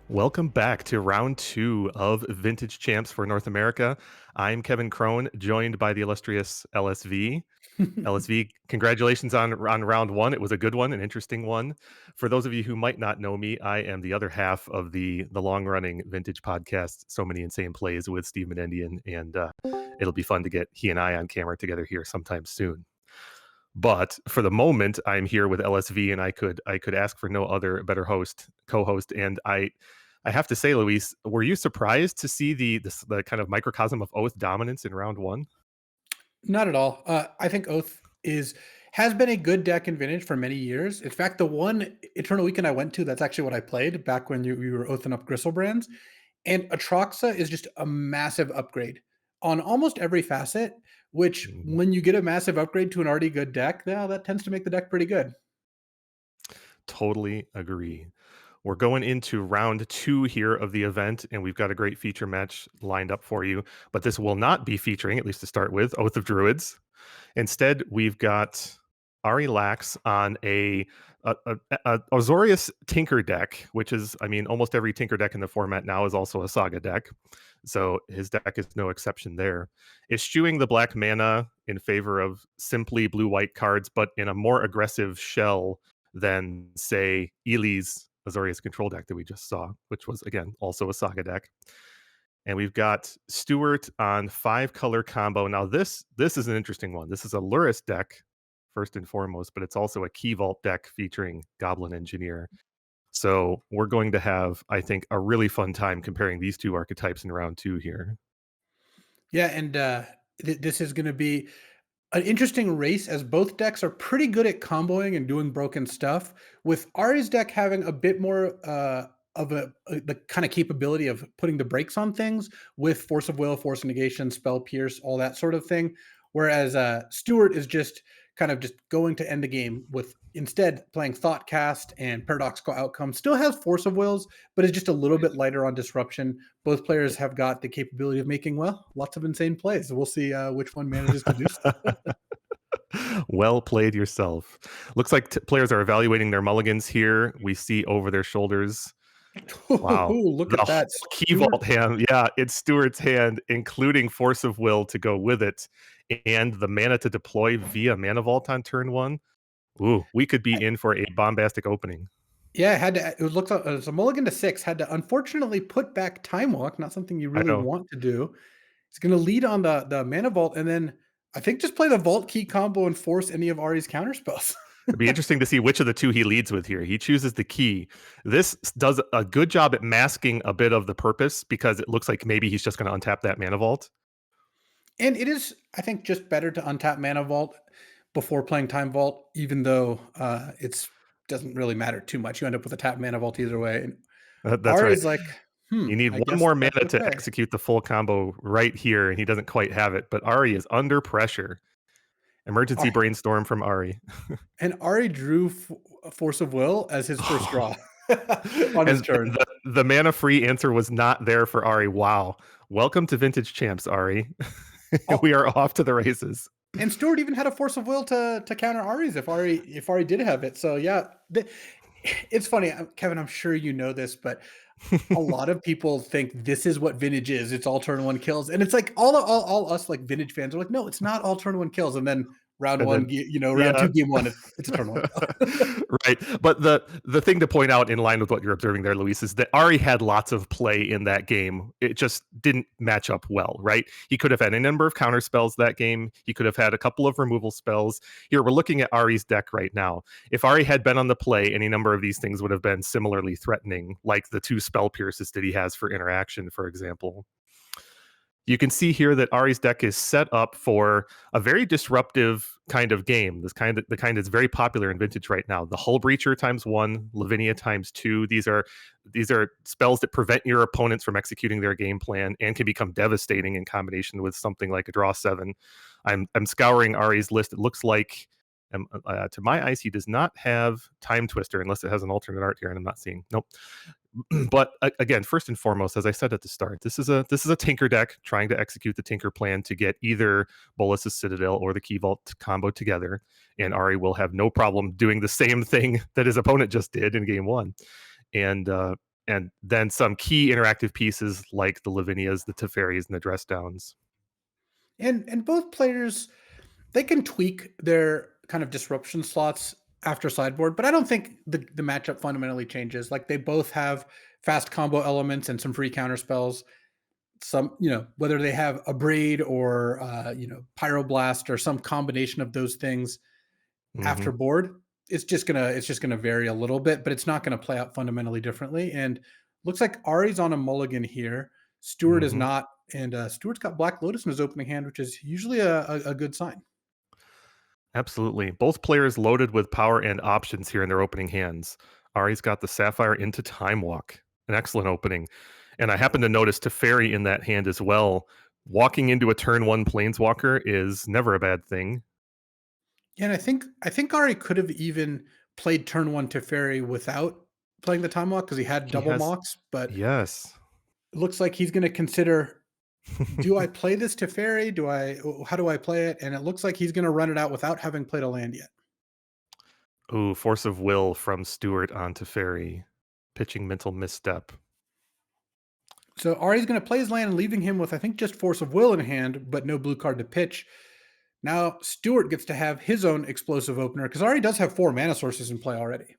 Welcome back to round two of Vintage Champs for North America. I'm Kevin Crone, joined by the illustrious LSV. LSV, congratulations on round one. It was a good one, an interesting one. For those of you who might not know me, I am the other half of the long running vintage podcast, So Many Insane Plays with Steve Menendian, and it'll be fun to get he and I on camera together here sometime soon. But for the moment, I'm here with LSV, and I could ask for no other better co-host, and I have to say, Luis, were you surprised to see the kind of microcosm of Oath dominance in round one? Not at all. I think Oath has been a good deck in Vintage for many years. In fact, the one Eternal Weekend I went to, that's actually what I played back when we were oathing up Gristlebrand's. And Atraxa is just a massive upgrade on almost every facet, which Mhm. when you get a massive upgrade to an already good deck, now that tends to make the deck pretty good. Totally agree. We're going into round two here of the event, and we've got a great feature match lined up for you. But this will not be featuring, at least to start with, Oath of Druids. Instead, we've got Ari Lax on a Azorius Tinker deck, which is, I mean, almost every Tinker deck in the format now is also a Saga deck. So his deck is no exception there. Eschewing the black mana in favor of simply blue-white cards, but in a more aggressive shell than, say, Ely's Azorius control deck that we just saw, which was, again, also a Saga deck. And we've got Stewart on 5-color combo. Now, this is an interesting one. This is a Lurrus deck, first and foremost, but it's also a Key Vault deck featuring Goblin Engineer. So we're going to have, I think, a really fun time comparing these two archetypes in round two here. Yeah, and this is going to be an interesting race as both decks are pretty good at comboing and doing broken stuff, with Ari's deck having a bit more the kind of capability of putting the brakes on things with Force of Will, Force of Negation, Spell Pierce, all that sort of thing. Whereas Stewart is just kind of just going to end the game with instead playing Thoughtcast and Paradoxical Outcome. Still has Force of Wills, but is just a little bit lighter on disruption. Both players have got the capability of making, well, lots of insane plays. We'll see which one manages to do so. Well played yourself. Looks like players are evaluating their mulligans here. We see over their shoulders. Wow. Look The at whole that. Key Stewart. Vault hand. Yeah, it's Stewart's hand, including Force of Will to go with it, and the mana to deploy via Mana Vault on turn one. Ooh, we could be in for a bombastic opening. Yeah, had to it looked like it was a mulligan to 6, had to unfortunately put back Time Walk, not something you I really know. want to do. It's gonna lead on the Mana Vault, and then I think just play the Vault Key combo and force any of Ari's counterspells. It'd be interesting to see which of the two he leads with here. He chooses the key. This does a good job at masking a bit of the purpose because it looks like maybe he's just going to untap that Mana Vault. And it is, I think, just better to untap Mana Vault before playing Time Vault, even though, it's doesn't really matter too much. You end up with a tap Mana Vault either way, and That's right. Ari's like, You need I one guess more that's mana to okay." execute the full combo right here, and he doesn't quite have it. But Ari is under pressure. Emergency brainstorm from Ari. And Ari drew Force of Will as his first draw on his And turn. the mana free answer was not there for Ari. Wow. Welcome to Vintage Champs, Ari. We Oh, are off to the races. and Stewart even had a Force of Will to counter Ari's if Ari did have it. So yeah, it's funny, Kevin. I'm sure you know this, but a lot of people think this is what vintage is. It's all turn one kills, and it's like all us like vintage fans are like, no, it's not all turn one kills. And then round And one, then round yeah. two, game one, it's a turn one kill. Right. But the thing to point out in line with what you're observing there, Luis, is that Ari had lots of play in that game. It just didn't match up well, right? He could have had a number of counter spells that game. He could have had a couple of removal spells. Here, we're looking at Ari's deck right now. If Ari had been on the play, any number of these things would have been similarly threatening, like the 2 spell pierces that he has for interaction, for example. You can see here that Ari's deck is set up for a very disruptive kind of game. The kind that's very popular in Vintage right now. The Hull Breacher ×1, Lavinia ×2. These are spells that prevent your opponents from executing their game plan and can become devastating in combination with something like a draw 7. I'm scouring Ari's list. It looks like to my eyes, he does not have Time Twister unless it has an alternate art here, and I'm not seeing. Nope. But again, first and foremost, as I said at the start, this is a Tinker deck trying to execute the Tinker plan to get either Bolas's Citadel or the Key Vault combo together, and Ari will have no problem doing the same thing that his opponent just did in game one. And and then some key interactive pieces like the Lavinias, the Teferis, and the Dress Downs. And both players, they can tweak their kind of disruption slots after sideboard, but I don't think the matchup fundamentally changes. Like they both have fast combo elements and some free counter spells. Some, whether they have a braid or pyroblast or some combination of those things Hmm. after board, it's just gonna vary a little bit, but it's not gonna play out fundamentally differently. And looks like Ari's on a mulligan here. Stewart is Hmm. not, and Stewart's got Black Lotus in his opening hand, which is usually a good sign. Absolutely. Both players loaded with power and options here in their opening hands. Ari's got the Sapphire into Time Walk, an excellent opening. And I happen to notice Teferi in that hand as well. Walking into a turn one Planeswalker is never a bad thing. Yeah, and I think Ari could have even played turn one Teferi without playing the time lock because he had He double has, mocks, but yes. it looks like he's gonna consider, do I play this Teferi? How do I play it? And it looks like he's gonna run it out without having played a land yet. Ooh, Force of Will from Stewart on Teferi. Pitching Mental Misstep. So Ari's going to play his land, leaving him with, I think, just Force of Will in hand, but no blue card to pitch. Now Stewart gets to have his own explosive opener because Ari does have 4 mana sources in play already.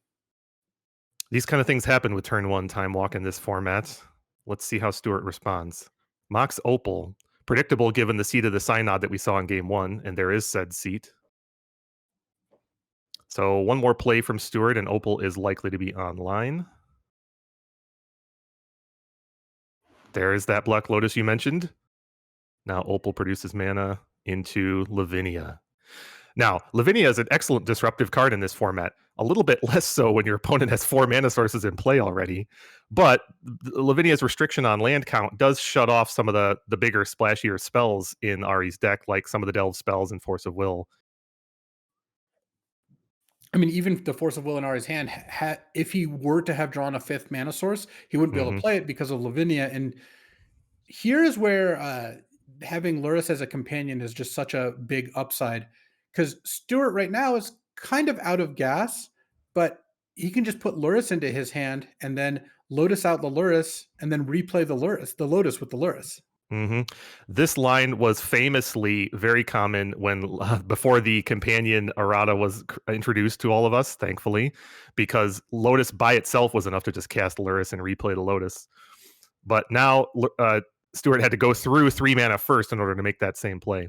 These kind of things happen with turn one Time Walk in this format. Let's see how Stewart responds. Mox Opal. Predictable given the seat of the Synod that we saw in game one, and there is said seat. So one more play from Stewart, and Opal is likely to be online. There is that Black Lotus you mentioned. Now Opal produces mana into Lavinia. Now, Lavinia is an excellent disruptive card in this format. A little bit less so when your opponent has 4 mana sources in play already. But Lavinia's restriction on land count does shut off some of the bigger, splashier spells in Ari's deck, like some of the Delve spells and Force of Will. I mean, even the Force of Will in Ari's hand, if he were to have drawn a 5th mana source, he wouldn't be able to Hmm. play it because of Lavinia. And here is where having Lurrus as a companion is just such a big upside because Stewart right now is kind of out of gas, but he can just put Lurrus into his hand and then Lotus out the Lurrus and then replay the Lotus with the Lurrus. Hmm. This line was famously very common when before the companion errata was introduced to all of us, thankfully, because Lotus by itself was enough to just cast Lurrus and replay the Lotus. But now Stewart had to go through 3 mana first in order to make that same play.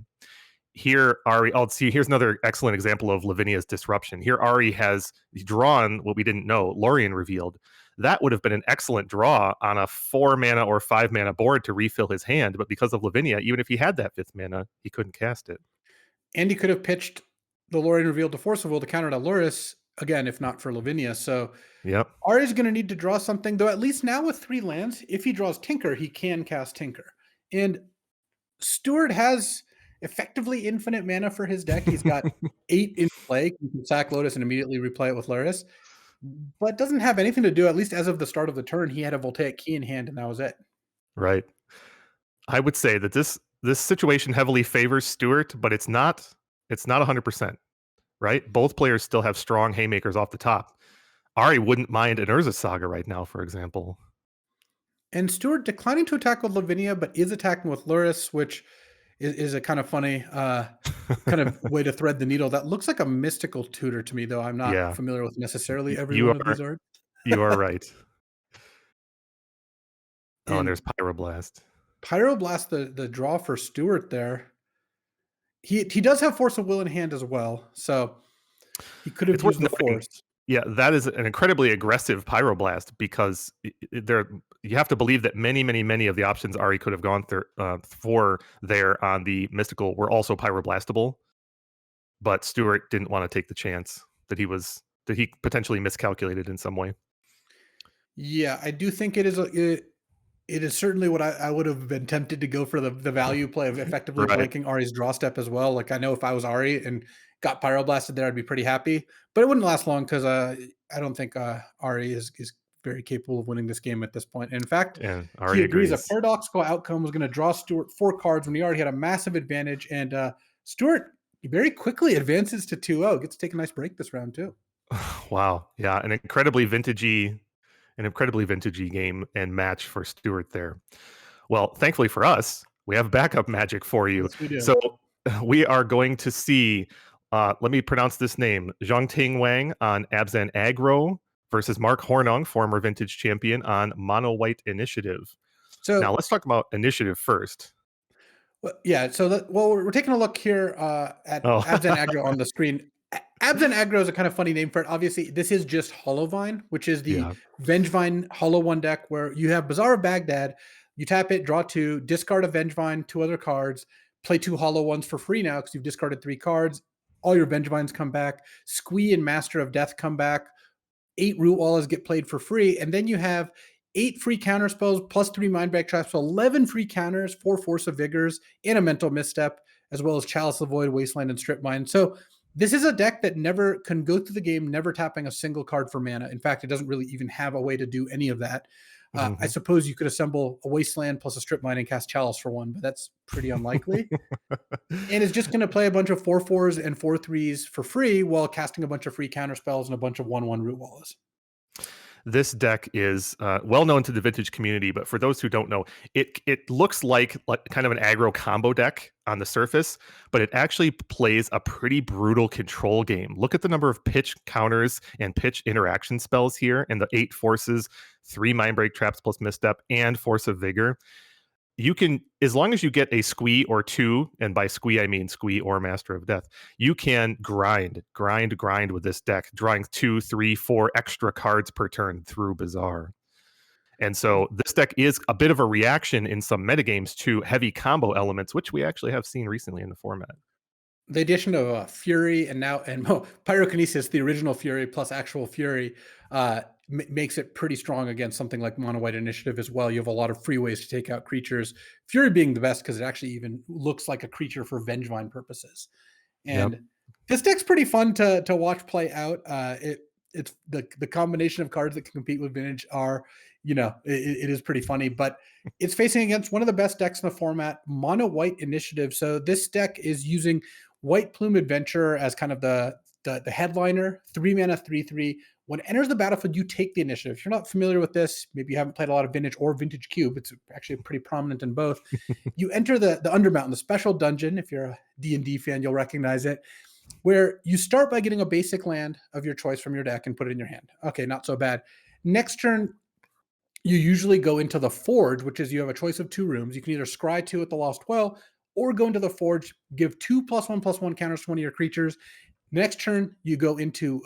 Here, Ari, I'll see. Here's another excellent example of Lavinia's disruption. Here, Ari has drawn what we didn't know. Lorien revealed that would have been an excellent draw on a 4 mana or 5 mana board to refill his hand, but because of Lavinia, even if he had that 5th mana, he couldn't cast it. And he could have pitched the Lorien revealed to Force of Will to counter to Lurrus, again, if not for Lavinia. So Yep. Ari's going to need to draw something, though at least now with 3 lands, if he draws Tinker, he can cast Tinker. And Stewart has effectively infinite mana for his deck. He's got 8 in play. You can sack Lotus and immediately replay it with Lurrus, but doesn't have anything to do, at least as of the start of the turn. He had a Voltaic Key in hand, and that was it. Right. I would say that this situation heavily favors Stewart, but it's not 100%, right? Both players still have strong haymakers off the top. Ari wouldn't mind an Urza Saga right now, for example. And Stewart declining to attack with Lavinia, but is attacking with Lurrus, which is a kind of funny kind of way to thread the needle. That looks like a mystical tutor to me, though I'm not Yeah, familiar with necessarily every you one of are these art. you are right. Oh, and And there's Pyroblast. Pyroblast, the draw for Stewart there. He does have Force of Will in hand as well, so he could have It's worth used the noting, Force. yeah, that is an incredibly aggressive Pyroblast because there you have to believe that many, many, many of the options Ari could have gone through for there on the mystical were also Pyroblastable, but Stewart didn't want to take the chance that he potentially miscalculated in some way. Yeah, I do think it is certainly what I would have been tempted to go for the value play of effectively Right. blanking Ari's draw step as well. Like I know if I was Ari and got Pyroblasted there, I'd be pretty happy, but it wouldn't last long because I don't think Ari is very capable of winning this game at this point. In fact, And he Ari agrees a agrees. paradoxical outcome was going to draw Stewart 4 cards when he already had a massive advantage, and Stewart very quickly advances to 2-0. Gets to take a nice break this round too. Wow. Yeah, an incredibly vintagey An incredibly vintagey game and match for Stuart there. Well, thankfully for us, we have backup magic for you. Yes, we do. So we are going to see, let me pronounce this name, Zhongting Wang on Abzan Aggro versus Mark Hornung, former vintage champion, on Mono White Initiative. Now So let's talk about Initiative first. well, yeah, so well, we're taking a look here at Oh, Abs and Aggro on the screen. Abs and Aggro is a kind of funny name for it. Obviously, this is just Hollowvine, which is the yeah. Vengevine Hollow One deck where you have Bazaar of Baghdad, you tap it, draw two, discard a Vengevine, two other cards, play two Hollow Ones for free now because you've discarded three cards. All your Vengevines come back. Squee and Master of Death come back. 8 root walls get played for free, and then you have 8 free counter spells plus 3 mind break traps, so 11 free counters, 4 force of vigors, and a mental misstep, as well as Chalice of Void, Wasteland, and Strip Mine. So this is a deck that never can go through the game, never tapping a single card for mana. In fact, it doesn't really even have a way to do any of that. I Mhm. suppose you could assemble a Wasteland plus a Strip Mine and cast Chalice for one, but that's pretty unlikely. And it's just going to play a bunch of 4/4s and 4/3s for free while casting a bunch of free counter spells and a bunch of 1/1 root walls. This deck is well known to the vintage community, but for those who don't know, it looks like kind of an aggro combo deck on the surface, but it actually plays a pretty brutal control game. Look at the number of pitch counters and pitch interaction spells here, and the 8 forces, 3 mind break traps plus misstep, and force of vigor. You can, as long as you get a squee or two, and by squee I mean squee or Master of Death, you can grind with this deck, drawing 2, 3, 4 extra cards per turn through Bazaar. And so this deck is a bit of a reaction in some metagames to heavy combo elements, which we actually have seen recently in the format. The addition of Fury and now and Pyrokinesis, the original Fury plus actual Fury, makes it pretty strong against something like Mono White Initiative as well. You have a lot of free ways to take out creatures. Fury being the best because it actually even looks like a creature for Vengevine purposes. Yep. And this deck's pretty fun to watch play out. It's the combination of cards that can compete with Vintage are, it is pretty funny. But it's facing against one of the best decks in the format, Mono White Initiative. So this deck is using White Plume Adventurer as kind of the headliner, 3 mana, 3/3. When it enters the battlefield, you take the initiative. If you're not familiar with this, maybe you haven't played a lot of Vintage or Vintage Cube. It's actually pretty prominent in both. You enter the Undermountain, the special dungeon. If you're a D&D fan, you'll recognize it, where you start by getting a basic land of your choice from your deck and put it in your hand. Okay, not so bad. Next turn, you usually go into the Forge, which is you have a choice of 2 rooms. You can either scry 2 at the Lost Well or go into the Forge, give 2 +1/+1 counters to one of your creatures. Next turn, you go into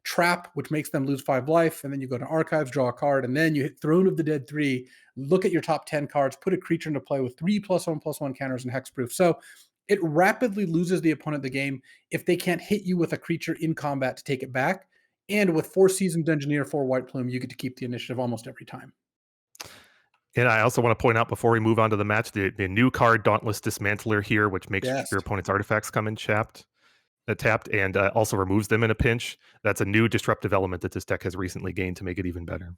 Trap, which makes them lose 5 life, and then you go to Archives, draw a card, and then you hit Throne of the Dead 3, look at your top 10 cards, put a creature into play with 3 +1/+1 counters and hexproof. So it rapidly loses the opponent the game if they can't hit you with a creature in combat to take it back. And with 4 Seasoned Engineer, 4 White Plume, you get to keep the initiative almost every time. And I also want to point out before we move on to the match, the new card Dauntless Dismantler here, which makes Yes. your opponent's artifacts come in tapped, and also removes them in a pinch. That's a new disruptive element that this deck has recently gained to make it even better.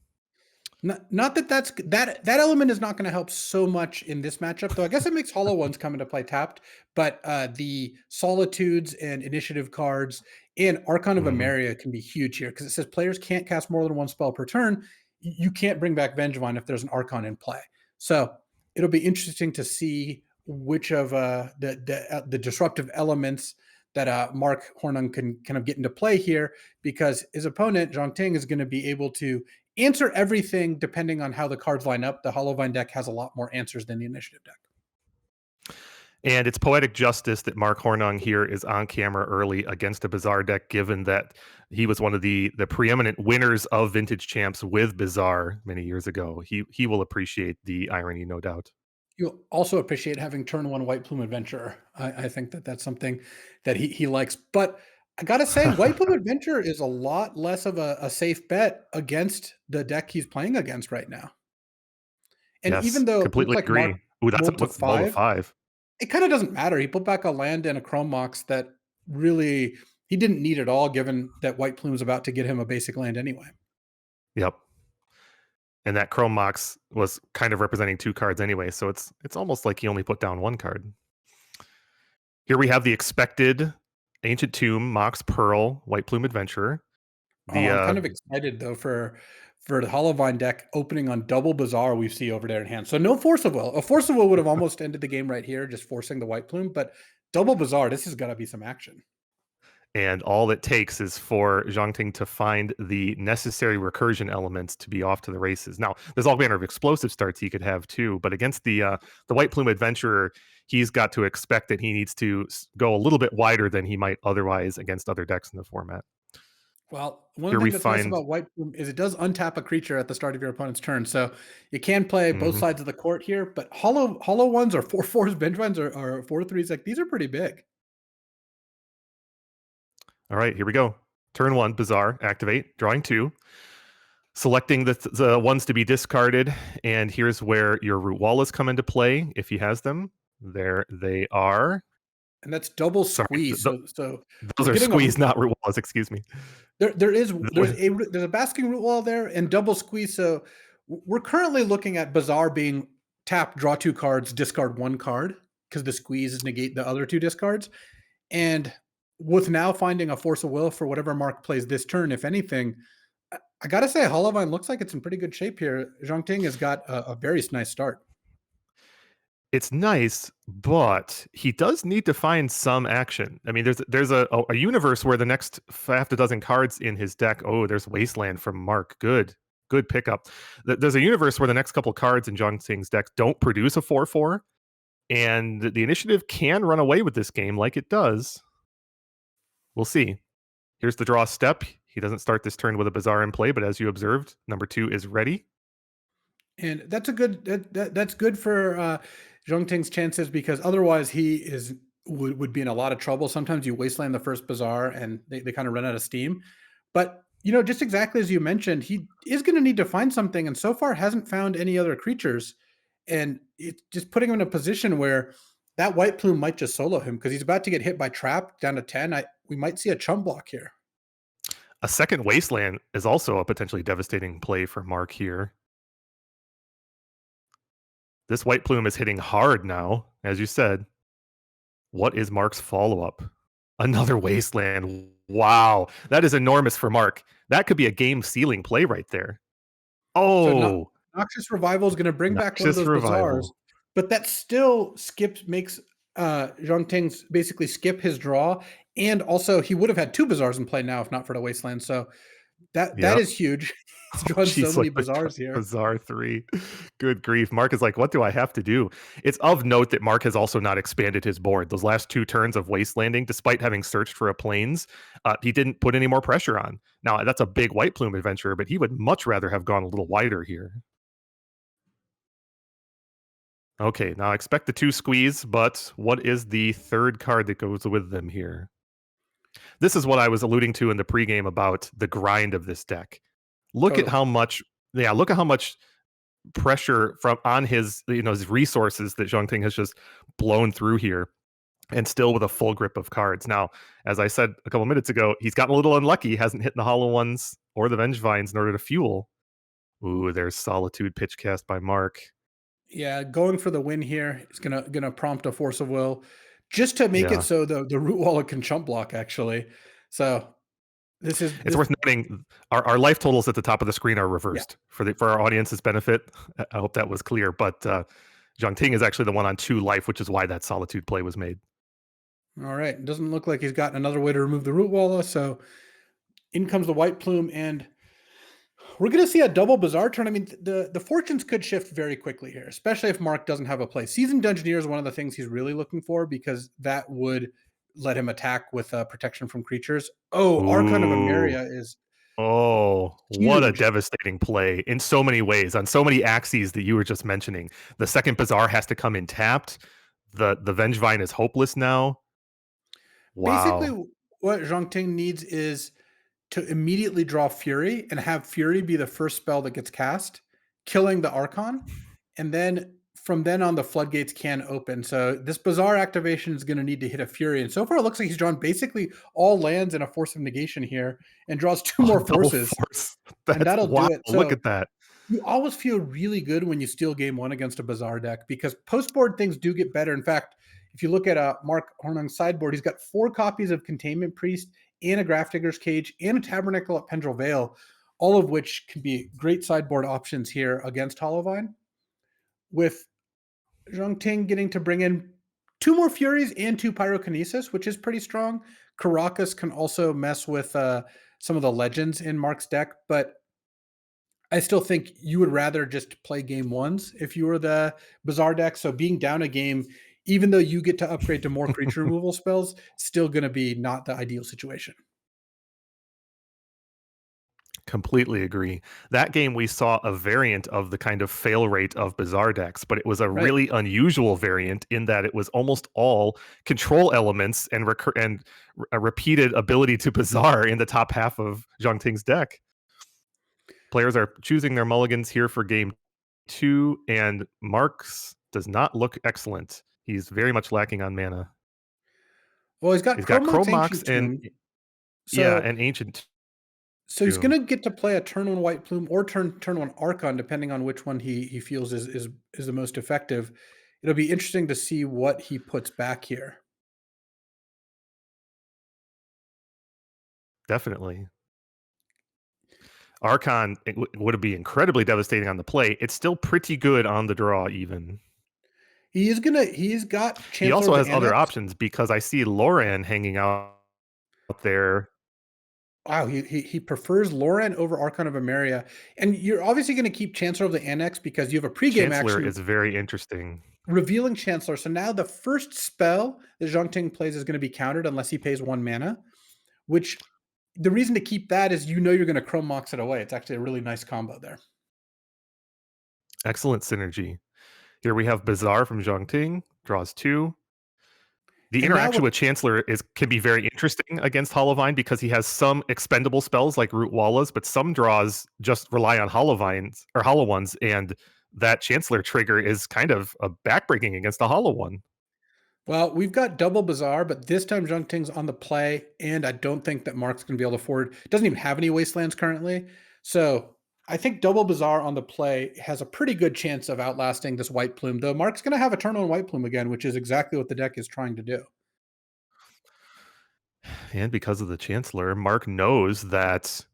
Not that that element is not going to help so much in this matchup, though. I guess it makes Hollow Ones come into play tapped, but the Solitudes and Initiative cards and Archon of Mhm. Emeria can be huge here because it says players can't cast more than one spell per turn. You can't bring back Vengevine if there's an Archon in play. So it'll be interesting to see which of the disruptive elements that Mark Hornung can kind of get into play here, because his opponent Zhang Ting is going to be able to answer everything depending on how the cards line up. The Hollowvine deck has a lot more answers than the Initiative deck. And it's poetic justice that Mark Hornung here is on camera early against a Bazaar deck, given that he was one of the preeminent winners of Vintage Champs with Bazaar many years ago. He will appreciate the irony, no doubt. You'll also appreciate having turn one White Plume Adventurer. I think that that's something that he likes. But I gotta say, White Plume Adventurer is a lot less of a safe bet against the deck he's playing against right now. And Yes, even though it looks completely like Mark agree. Ooh, that's a rolled to what's low of 5, 5. it kind of doesn't matter. He put back a land and a Chrome Mox that really he didn't need at all, given that White Plume is about to get him a basic land anyway. Yep. And that Chrome Mox was kind of representing 2 cards anyway, so it's almost like he only put down 1 card. Here we have the expected Ancient Tomb, Mox Pearl, White Plume Adventurer. Oh, The I'm kind of excited though for the Hollowvine deck opening on double Bazaar we see over there in hand. So no Force of Will. A Force of Will would have almost ended the game right here, just forcing the White Plume, but double Bazaar, this has got to be some action. And all it takes is for Zhangting to find the necessary recursion elements to be off to the races. Now, there's all manner of explosive starts he could have too, but against the White Plume Adventurer, he's got to expect that he needs to go a little bit wider than he might otherwise against other decks in the format. Well, one of Here the we things that's nice find about White Plume is it does untap a creature at the start of your opponent's turn. So you can play both mhm. sides of the court here, but hollow ones or 4/4s, bench ones or 4/3s, like these are pretty big. All right, here we go. Turn one, Bizarre, activate, drawing two, selecting the ones to be discarded, and here's where your Root Wallas come into play if he has them. There they are. And that's double Sorry, squeeze. So those we're are getting a squeezed, not Root Wallas. Excuse me. there's a basking root wall there and double squeeze. So we're currently looking at Bazaar being tap, draw two cards, discard one card because the squeezes negate the other two discards. And with now finding a Force of Will for whatever Mark plays this turn, if anything, I gotta say, Hollowvine looks like it's in pretty good shape here. Zhang Ting has got a very nice start. It's nice, but he does need to find some action. I mean, there's a universe where the next half a dozen cards in his deck. Oh, there's Wasteland from Mark. Good pickup. There's a universe where the next couple cards in Zhang Tsing's deck don't produce a 4/4, and the initiative can run away with this game like it does. We'll see. Here's the draw step. He doesn't start this turn with a Bazaar in play, but as you observed, number 2 is ready. And that's a good that's good for Zhang Ting's chances because otherwise he is would be in a lot of trouble. Sometimes you wasteland the first Bazaar and they kind of run out of steam. But just exactly as you mentioned, he is going to need to find something, and so far hasn't found any other creatures. And it's just putting him in a position where that White Plume might just solo him because he's about to get hit by trap down to 10. We might see a chum block here. A second Wasteland is also a potentially devastating play for Mark here. This White Plume is hitting hard now, as you said. What is Mark's follow-up? Another Wasteland. Wow, that is enormous for Mark. That could be a game-sealing play right there. So Oh, Noxious Revival is going to bring back one of Noxious those Bazaars, Revival. but that still makes Zhang Ting's basically skip his draw, and also he would have had two Bazaars in play now if not for the Wasteland. So that Yep. is huge. He's Oh, drawn so jeez, many like Bazaars here. Bizarre 3. Good grief. Mark is like, what do I have to do? It's of note that Mark has also not expanded his board. Those last two turns of Wastelanding, despite having searched for a Plains, he didn't put any more pressure on. Now, that's a big White Plume adventure, but he would much rather have gone a little wider here. Okay, now I expect the two squeeze, but what is the third card that goes with them here? This is what I was alluding to in the pregame about the grind of this deck. Look at Totally. how much, yeah, look at how much pressure from on his his resources that Zhang Ting has just blown through here, and still with a full grip of cards. Now, as I said a couple minutes ago, he's gotten a little unlucky. He hasn't hit the hollow ones or the Vengevines in order to fuel. Ooh, there's Solitude pitch cast by Mark. Yeah, going for the win here is gonna prompt a Force of Will, just to make it Yeah, so the root wall can chump block actually. So this is it's this worth noting our life totals at the top of the screen are yeah. reversed for our audience's benefit. I hope that was clear, but Zhang Ting is actually the one on 2 life, which is why that Solitude play was made. All right. Doesn't look like he's got another way to remove the root wall, so in comes the White Plume, and we're going to see a double Bazaar turn. I mean, the fortunes could shift very quickly here, especially if Mark doesn't have a play. Seasoned Dungeoneer is one of the things he's really looking for because that would let him attack with protection from creatures. Oh, Archon of Ooh. Emeria is Oh, what a huge. devastating play in so many ways, on so many axes that you were just mentioning. The second Bazaar has to come in tapped. The Vengevine is hopeless now. Basically, Wow. what Zhang Ting needs is to immediately draw Fury and have Fury be the first spell that gets cast, killing the Archon, and then from then on the floodgates can open. So this Bazaar activation is going to need to hit a Fury, and so far it looks like he's drawn basically all lands and a Force of Negation here, and draws two Oh, more double forces, force. and That's that'll wow. do it. Look So at that. you always feel really good when you steal game one against a Bazaar deck because post board things do get better. In fact, if you look at Mark Hornung's sideboard, he's got 4 copies of Containment Priest and a Grafdigger's Cage and a Tabernacle at Pendrell Vale. all of which can be great sideboard options here against Hollowvine. With Zhang Ting getting to bring in two more Furies and two Pyrokinesis, which is pretty strong. Caracas can also mess with some of the legends in Mark's deck, but I still think you would rather just play game ones if you were the Bazaar deck. So being down a game, even though you get to upgrade to more creature removal spells, still going to be not the ideal situation. Completely agree. That game, we saw a variant of the kind of fail rate of Bazaar decks, but it was a Right. really unusual variant in that it was almost all control elements and a repeated ability to Bazaar in the top half of Zhang Ting's deck. Players are choosing their mulligans here for game 2, and Marks does not look excellent. He's very much lacking on mana. Well, he's got He's got Chrome Chromox Ancient and Tomb. yeah, So and Ancient he's Tomb. gonna get to play a turn one White Plume or turn one Archon, depending on which one he feels is the most effective. It'll be interesting to see what he puts back here. Definitely. Archon would be incredibly devastating on the play. It's still pretty good on the draw, even. He's got He Chancellor also of the has other Annex. options because I see Loran hanging out there. Wow, he prefers Loran over Archon of Emeria, and you're obviously going to keep Chancellor of the Annex because you have a pregame Chancellor action is very interesting. revealing Chancellor. So now the first spell that Zhang Ting plays is going to be countered unless he pays 1 mana. Which the reason to keep that is you know you're going to Chrome Mox it away. It's actually a really nice combo there. Excellent synergy. Here we have Bazaar from Zhongting, draws 2. The And now interaction what? with Chancellor can be very interesting against Hollowvine because he has some expendable spells like Root Wallas, but some draws just rely on Hollowvines or Hollow Ones, and that Chancellor trigger is kind of a backbreaking against a Hollow One. Well, we've got double Bazaar, but this time Zhang Ting's on the play, and I don't think that Mark's going to be able to afford. Doesn't even have any Wastelands currently, so I think double Bazaar on the play has a pretty good chance of outlasting this White Plume. Though Mark's going to have a turn on White Plume again, which is exactly what the deck is trying to do. And because of the Chancellor, Mark knows that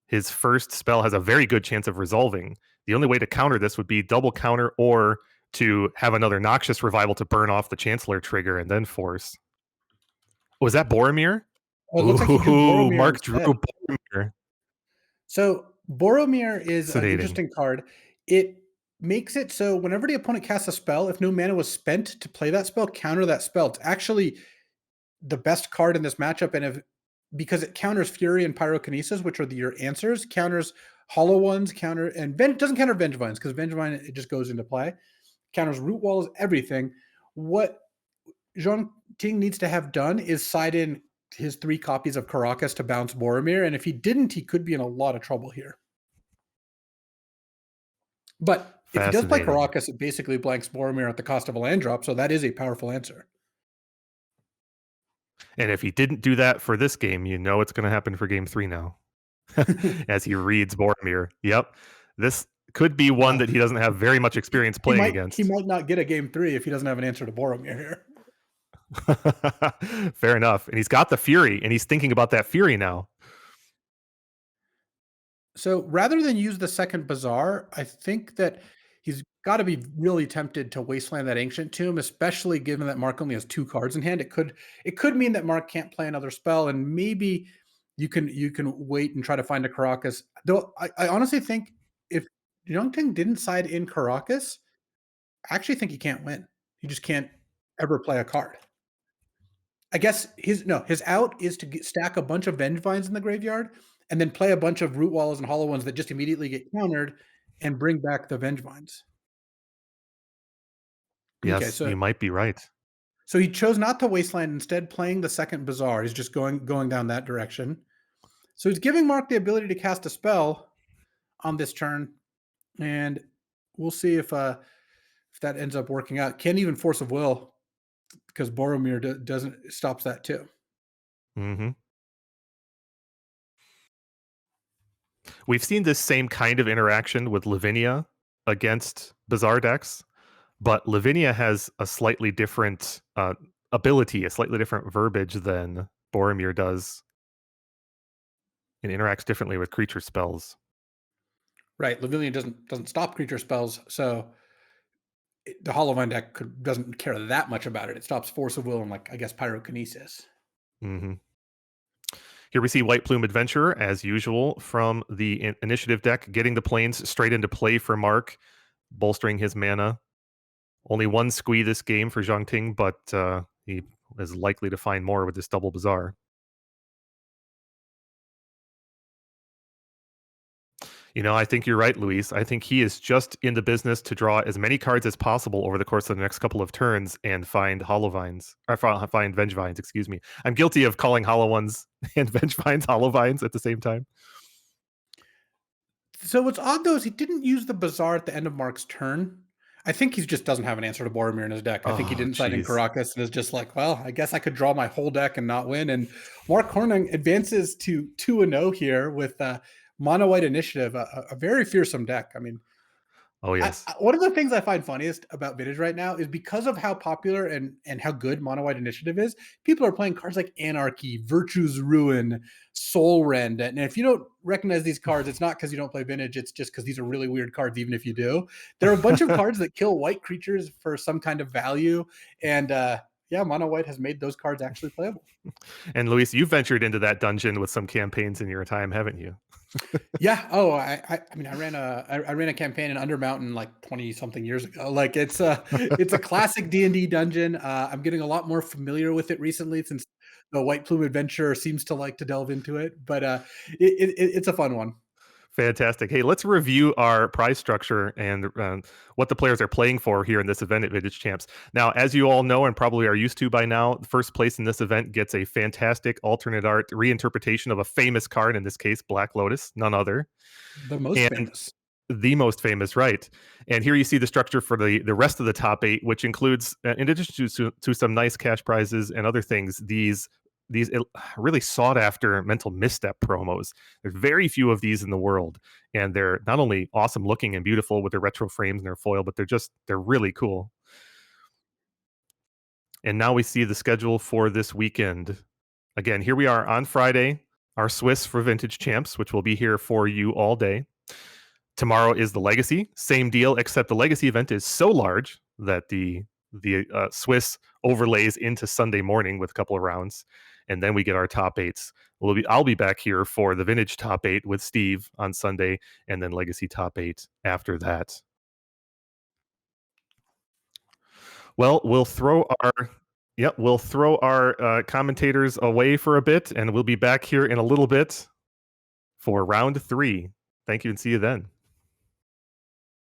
his first spell has a very good chance of resolving. The only way to counter this would be double counter or to have another Noxious Revival to burn off the Chancellor trigger and then force. Was that Boromir? Oh, it looks like he drew Ooh, Boromir Mark drew instead. Boromir. So Boromir is an Fascinating. interesting card. It makes it so whenever the opponent casts a spell, if no mana was spent to play that spell, counter that spell. It's actually the best card in this matchup, and if because it counters Fury and Pyrokinesis, which are your answers, counters Hollow Ones, doesn't counter Vengevines because Vengevine it just goes into play. Counters Root Walls, everything. What Jean Ting needs to have done is side in his 3 copies of Caracas to bounce Boromir, and if he didn't, he could be in a lot of trouble here. But if he does play Fascinating. Caracas, it basically blanks Boromir at the cost of a land drop, so that is a powerful answer. And if he didn't do that for this game, you know it's going to happen for game 3 now. As he reads Boromir. Yep. This could be one Well, that he doesn't have very much experience he playing might he against. might not get a game 3 if he doesn't have an answer to Boromir here. Fair enough. And he's got the Fury, and he's thinking about that Fury now. So rather than use the second Bazaar, I think that he's got to be really tempted to wasteland that Ancient Tomb, especially given that Mark only has 2 cards in hand. It could mean that Mark can't play another spell, and maybe you can wait and try to find a Caracas. Though I honestly think if Youngting didn't side in Caracas, I actually think he can't win. He just can't ever play a card. I guess his out is to stack a bunch of Vengevines in the graveyard and then play a bunch of Root Walls and Hollow Ones that just immediately get countered and bring back the Vengevines. Okay, Yes, so you might be right. so he chose not to Wasteland, instead playing the second Bazaar. He's just going down that direction. So he's giving Mark the ability to cast a spell on this turn, and we'll see if that ends up working out. Can't even Force of Will because Boromir doesn't stops that too. Hmm. We've seen this same kind of interaction with Lavinia against Bizarre decks, but Lavinia has a slightly different ability, a slightly different verbiage than Boromir does. It interacts differently with creature spells. Right, Lavillion doesn't stop creature spells, so the Hollowvine deck doesn't care that much about it. It stops Force of Will and, like, I guess, Pyrokinesis. Hmm. Here we see White Plume Adventurer, as usual, from the initiative deck, getting the planes straight into play for Mark, bolstering his mana. Only one squee this game for Zhongting, but he is likely to find more with this double bazaar. I think you're right, Luis. I think he is just in the business to draw as many cards as possible over the course of the next couple of turns and find Hollowvines, or find Vengevines, excuse me. I'm guilty of calling Hollow Ones and Vengevines Hollowvines at the same time. So what's odd though is he didn't use the Bazaar at the end of Mark's turn. I think he just doesn't have an answer to Boromir in his deck. I think he Oh, didn't side in jeez. Caracas and is just like, well, I guess I could draw my whole deck and not win. And Mark Hornung advances to 2-0 here with Mono White Initiative, a very fearsome deck. I mean, Oh, yes. one of the things I find funniest about Vintage right now is because of how popular and how good Mono White Initiative is, people are playing cards like Anarchy, Virtue's Ruin, Soul Rend. And if you don't recognize these cards, it's not because you don't play Vintage, it's just because these are really weird cards, even if you do. There are a bunch of cards that kill white creatures for some kind of value. And yeah, Mono White has made those cards actually playable. And Luis, you ventured into that dungeon with some campaigns in your time, haven't you? Yeah. Oh, I mean, I ran a campaign in Undermountain like 20 something years ago. Like it's a classic D&D dungeon. I'm getting a lot more familiar with it recently since the White Plume Adventure seems to like to delve into it. But it's a fun one. Fantastic. Hey, let's review our prize structure and what the players are playing for here in this event at Vintage Champs. Now, as you all know and probably are used to by now, first place in this event gets a fantastic alternate art reinterpretation of a famous card, in this case, Black Lotus, none other. The most And famous. the most famous, right? And here you see the structure for the rest of the top eight, which includes, in addition to some nice cash prizes and other things, these really sought after mental misstep promos. There's very few of these in the world, and they're not only awesome looking and beautiful with their retro frames and their foil, but they're really cool. And now we see the schedule for this weekend. Again, here we are on Friday, our Swiss for Vintage Champs, which will be here for you all day. Tomorrow is the Legacy, same deal, except the Legacy event is so large that the Swiss overlays into Sunday morning with a couple of rounds, and then we get our top eights. I'll be back here for the Vintage top eight with Steve on Sunday, and then Legacy top eight after that. Well, we'll throw our commentators away for a bit, and we'll be back here in a little bit for round 3. Thank you, and see you then.